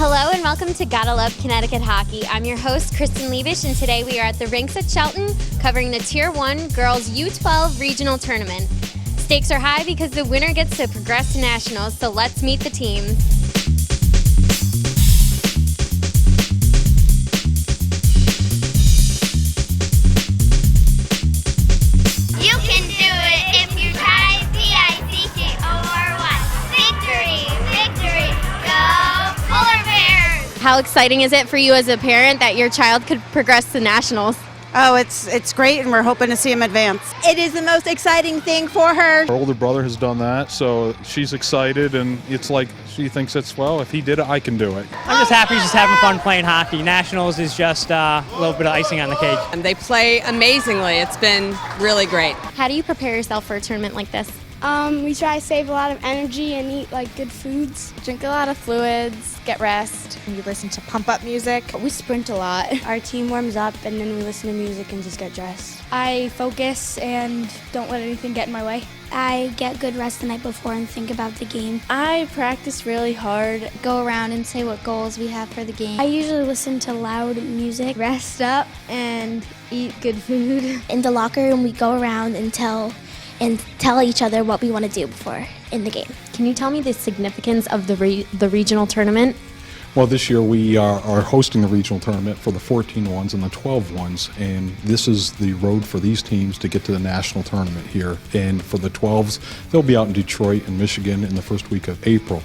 Hello and welcome to Gotta Love Connecticut Hockey. I'm your host, Kristen Liebisch, and today we are at the rinks at Shelton covering the Tier 1 Girls U12 Regional Tournament. Stakes are high because the winner gets to progress to nationals, so let's meet the teams. You can do it if you try VICTOR1. Victory, victory, go Polar Bears! How exciting is it for you as a parent that your child could progress to nationals? Oh, it's great, and we're hoping to see him advance. It is the most exciting thing for her. Her older brother has done that, so she's excited, and it's like she thinks it's, well, if he did it, I can do it. I'm just happy she's having fun playing hockey. Nationals is just a little bit of icing on the cake. And they play amazingly. It's been really great. How do you prepare yourself for a tournament like this? We try to save a lot of energy and eat good foods. Drink a lot of fluids, get rest. We listen to pump up music. We sprint a lot. Our team warms up and then we listen to music and just get dressed. I focus and don't let anything get in my way. I get good rest the night before and think about the game. I practice really hard. Go around and say what goals we have for the game. I usually listen to loud music. Rest up and eat good food. In the locker room, we go around and tell each other what we want to do before in the game. Can you tell me the significance of the regional tournament? Well, this year we are hosting the regional tournament for the 14 ones and the 12 ones, and this is the road for these teams to get to the national tournament here. And for the 12s, they'll be out in Detroit and Michigan in the first week of April.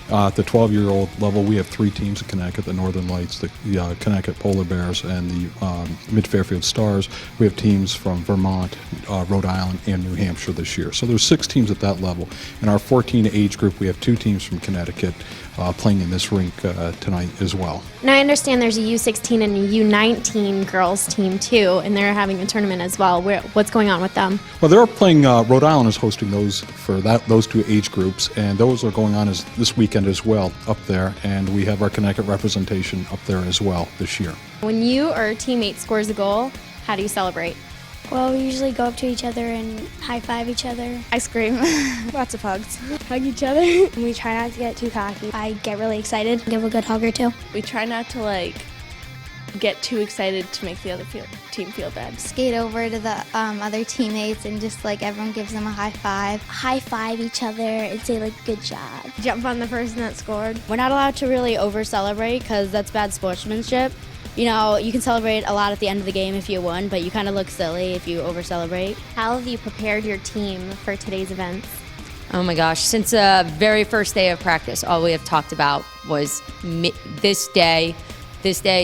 At the 12-year-old level, we have 3 teams in Connecticut, the Northern Lights, the Connecticut Polar Bears, and the Mid-Fairfield Stars. We have teams from Vermont, Rhode Island, and New Hampshire this year. So there's 6 teams at that level. In our 14 age group, we have 2 teams from Connecticut playing in this rink tonight as well. Now, I understand there's a U16 and a U19 girls team, too, and they're having a tournament as well. What's going on with them? Well, they're playing, Rhode Island is hosting those for those 2 age groups, and those are going on this weekend as well up there, and we have our Connecticut representation up there as well this year. When you or a teammate scores a goal, how do you celebrate? Well, we usually go up to each other and high-five each other. Ice cream. Lots of hugs. Hug each other. And we try not to get too cocky. I get really excited, give a good hug or two. We try not to get too excited to make the other team feel bad. Skate over to the other teammates and just everyone gives them a high five. High-five each other and say good job. Jump on the person that scored. We're not allowed to really over-celebrate because that's bad sportsmanship. You know, you can celebrate a lot at the end of the game if you won, but you kind of look silly if you over-celebrate. How have you prepared your team for today's events? Oh my gosh, since the very first day of practice, all we have talked about was this day,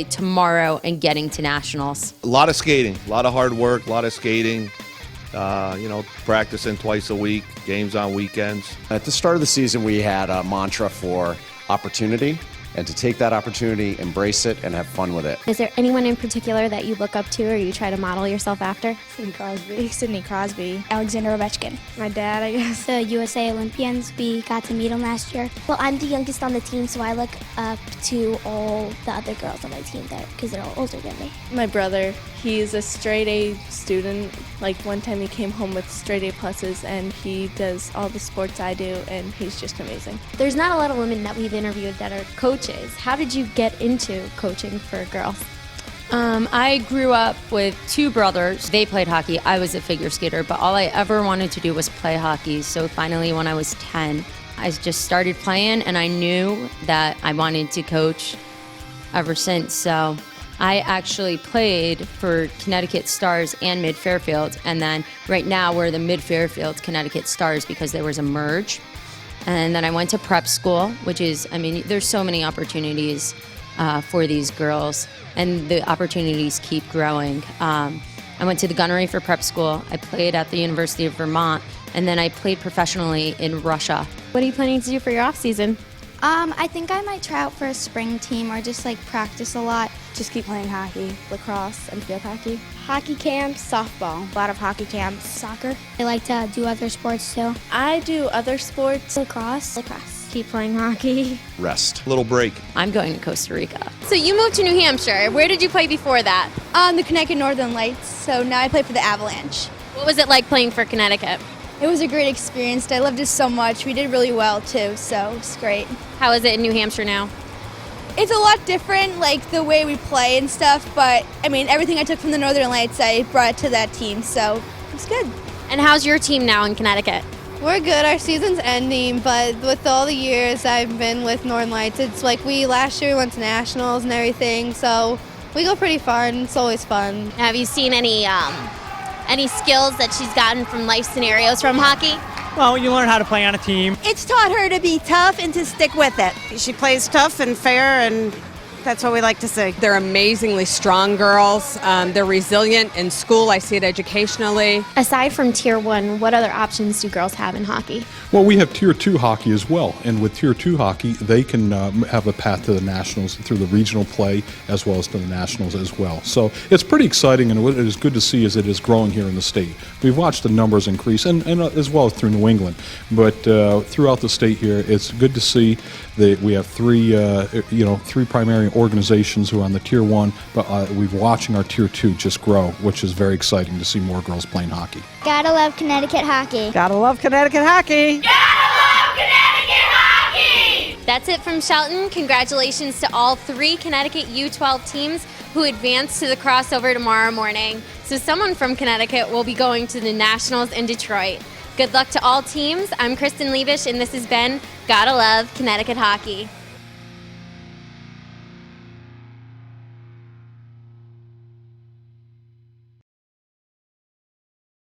tomorrow, and getting to nationals. A lot of skating, a lot of hard work, a lot of skating, practicing twice a week, games on weekends. At the start of the season, we had a mantra for opportunity, and to take that opportunity, embrace it, and have fun with it. Is there anyone in particular that you look up to or you try to model yourself after? Sidney Crosby. Alexander Ovechkin. My dad, I guess. The USA Olympians, we got to meet them last year. Well, I'm the youngest on the team, so I look up to all the other girls on my team because they're all older than me. My brother, he's a straight A student. One time he came home with straight A pluses, and he does all the sports I do, and he's just amazing. There's not a lot of women that we've interviewed that are coaches. How did you get into coaching for girls? I grew up with 2 brothers. They played hockey. I was a figure skater, but all I ever wanted to do was play hockey. So finally, when I was 10, I just started playing, and I knew that I wanted to coach ever since. So I actually played for Connecticut Stars and Mid-Fairfield, and then right now we're the Mid-Fairfield Connecticut Stars because there was a merge. And then I went to prep school, which is, there's so many opportunities for these girls, and the opportunities keep growing. I went to the gunnery for prep school. I played at the University of Vermont, and then I played professionally in Russia. What are you planning to do for your off season? I think I might try out for a spring team or just practice a lot. Just keep playing hockey, lacrosse, and field hockey. Hockey camps, softball, a lot of hockey camps. Soccer. I like to do other sports too. I do other sports. Lacrosse. Keep playing hockey. Rest. Little break. I'm going to Costa Rica. So you moved to New Hampshire. Where did you play before that? The Connecticut Northern Lights, so now I play for the Avalanche. What was it like playing for Connecticut? It was a great experience. I loved it so much. We did really well too, so it's great. How is it in New Hampshire now? It's a lot different, like the way we play and stuff, but I mean, everything I took from the Northern Lights, I brought to that team, so it's good. And how's your team now in Connecticut? We're good. Our season's ending, but with all the years I've been with Northern Lights, it's like last year we went to nationals and everything, so we go pretty far and it's always fun. Have you seen any skills that she's gotten from life scenarios from hockey? Well, you learn how to play on a team. It's taught her to be tough and to stick with it. She plays tough and fair, and that's what we like to see. They're amazingly strong girls. They're resilient in school. I see it educationally. Aside from Tier 1, what other options do girls have in hockey? Well, we have Tier 2 hockey as well, and with Tier 2 hockey, they can have a path to the nationals through the regional play as well as to the nationals as well. So it's pretty exciting, and what it is good to see is it is growing here in the state. We've watched the numbers increase, and as well as through New England, but throughout the state here, it's good to see that we have three primary organizations who are on the Tier 1, but we're watching our Tier 2 just grow, which is very exciting to see more girls playing hockey. Gotta love Connecticut hockey. Gotta love Connecticut hockey. That's it from Shelton. Congratulations to all 3 Connecticut U12 teams who advanced to the crossover tomorrow morning. So someone from Connecticut will be going to the Nationals in Detroit. Good luck to all teams. I'm Kristen Liebisch, and this has been Gotta Love Connecticut Hockey.